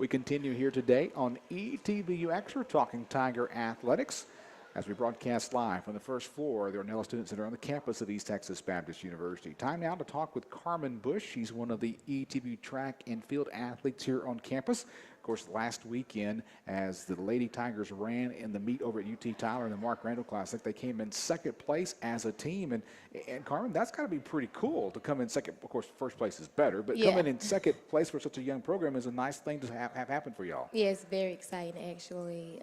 We continue here today on ETBU Extra, talking Tiger athletics, as we broadcast live from the first floor of the Ornella Student Center on the campus of East Texas Baptist University. Time now to talk with Carmen Bush. She's one of the ETBU track and field athletes here on campus. Of course, last weekend, as the Lady Tigers ran in the meet over at UT Tyler in the Mark Randall Classic, they came in second place as a team. And Carmen, that's got to be pretty cool to come in second. Of course, first place is better, but coming in second place for such a young program is a nice thing to have happen for y'all. Yeah, it's very exciting, actually.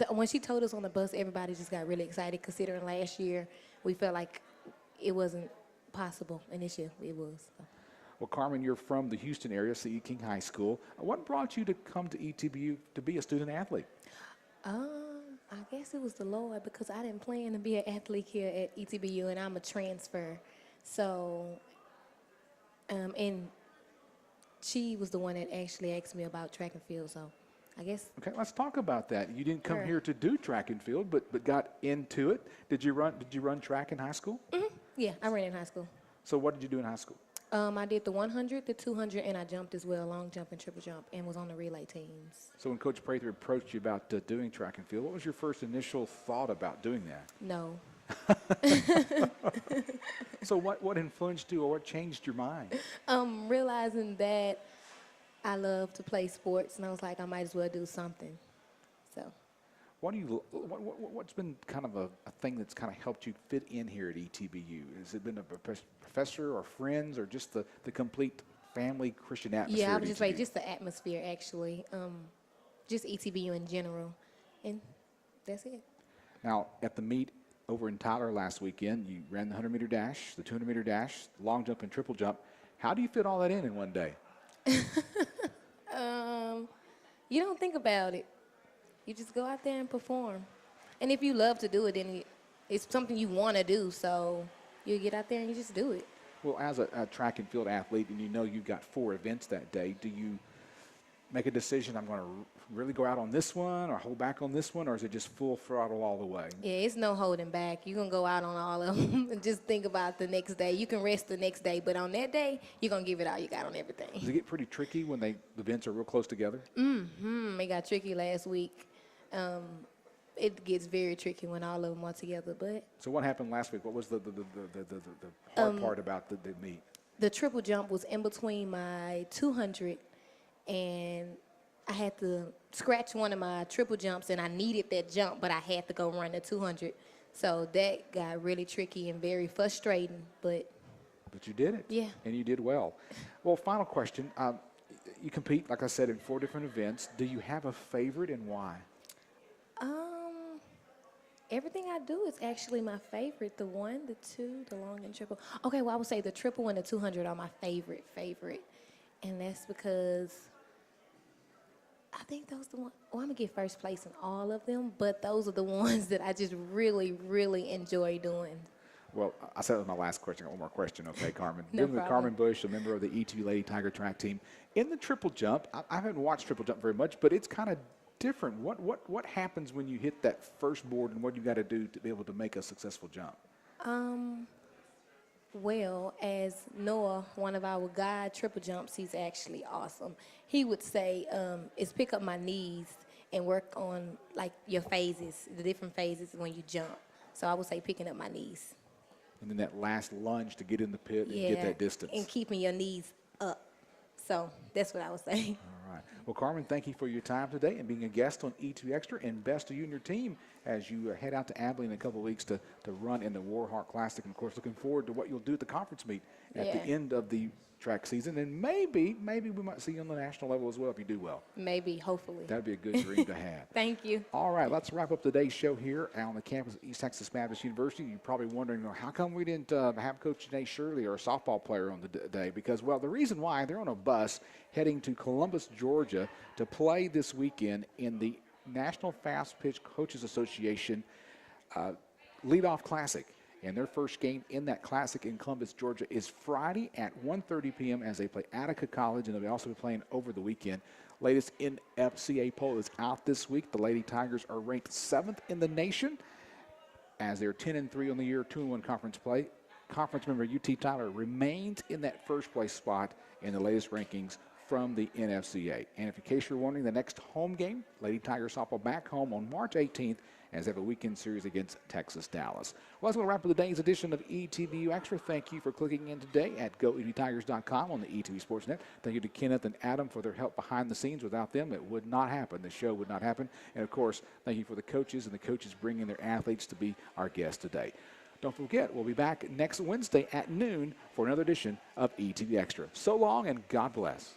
When she told us on the bus, everybody just got really excited, considering last year we felt like it wasn't possible, and this year it was. So. Well, Carmen, you're from the Houston area, C.E. King High School. What brought you to come to ETBU to be a student athlete? I guess it was the Lord, because I didn't plan to be an athlete here at ETBU, and I'm a transfer. So, and she was the one that actually asked me about track and field, so I guess. Okay, let's talk about that. You didn't come here to do track and field, but got into it. Did you run track in high school? Mm-hmm. Yeah, I ran in high school. So what did you do in high school? I did the 100, the 200, and I jumped as well, long jump and triple jump, and was on the relay teams. So when Coach Prather approached you about doing track and field, what was your first initial thought about doing that? No. So what influenced you, or what changed your mind? Realizing that I love to play sports, and I was like, I might as well do something. So. What's been kind of a thing that's kind of helped you fit in here at ETBU? Has it been a professor or friends, or just the complete family Christian atmosphere? Yeah, I was just like, just the atmosphere, actually. Just ETBU in general, and that's it. Now, at the meet over in Tyler last weekend, you ran the 100-meter dash, the 200-meter dash, long jump, and triple jump. How do you fit all that in one day? You don't think about it. You just go out there and perform. And if you love to do it, then it's something you want to do, so you get out there and you just do it. Well, as a track and field athlete, and you know you've got 4 events that day, do you make a decision, I'm going to really go out on this one or hold back on this one, or is it just full throttle all the way? Yeah, it's no holding back. You can go out on all of them and just think about the next day. You can rest the next day, but on that day, you're going to give it all you got on everything. Does it get pretty tricky when the events are real close together? Mm-hmm. It got tricky last week. It gets very tricky when all of them are together. But so what happened last week? What was the hard part about the meet? The triple jump was in between my 200, and I had to scratch one of my triple jumps, and I needed that jump, but I had to go run the 200. So that got really tricky and very frustrating. But you did it. Yeah. And you did well. Well, final question. You compete, like I said, in 4 different events. Do you have a favorite, and why? Everything I do is actually my favorite. The 1, the 2, the long and triple. Okay, well, I would say the triple and the 200 are my favorite. And that's because I think those are the ones. Well, I'm going to get first place in all of them, but those are the ones that I just really, really enjoy doing. Well, I said that was my last question. I got one more question, okay, Carmen? No Been with Carmen Bush, a member of the ETBU Lady Tiger track team. In the triple jump, I haven't watched triple jump very much, but it's kind of different. What happens when you hit that first board, and what you got to do to be able to make a successful jump? Well, as Noah, one of our guide triple jumps, he's actually awesome. He would say, is pick up my knees and work on like your phases, the different phases when you jump. So I would say picking up my knees. And then that last lunge to get in the pit and get that distance. And keeping your knees up. So that's what I would say. All right. Well, Carmen, thank you for your time today and being a guest on E2 Extra, and best to you and your team as you head out to Abilene in a couple of weeks to run in the Warhawk Classic. And, of course, looking forward to what you'll do at the conference meet at the end of the track season. And maybe we might see you on the national level as well if you do well. Maybe, hopefully. That'd be a good dream to have. Thank you. All right, let's wrap up today's show here on the campus of East Texas Baptist University. You're probably wondering, how come we didn't have Coach Janae Shirley, or a softball player, on the day? Because, well, the reason why, they're on a bus heading to Columbus, Georgia to play this weekend in the National Fast Pitch Coaches Association Leadoff Classic. And their first game in that classic in Columbus, Georgia, is Friday at 1:30 p.m. as they play Attica College, and they'll also be playing over the weekend. Latest NFCA poll is out this week. The Lady Tigers are ranked 7th in the nation as they're 10-3 on the year, 2-1 conference play. Conference member UT Tyler remains in that first place spot in the latest rankings, from the NFCA. And if in case you're wondering, the next home game, Lady Tigers softball back home on March 18th as they have a weekend series against Texas Dallas. Well, that's going to wrap up today's edition of ETBU Extra. Thank you for clicking in today at goedtigers.com on the ETB Sports Net. Thank you to Kenneth and Adam for their help behind the scenes. Without them, it would not happen. The show would not happen. And, of course, thank you for the coaches and the coaches bringing their athletes to be our guests today. Don't forget, we'll be back next Wednesday at noon for another edition of ETB Extra. So long, and God bless.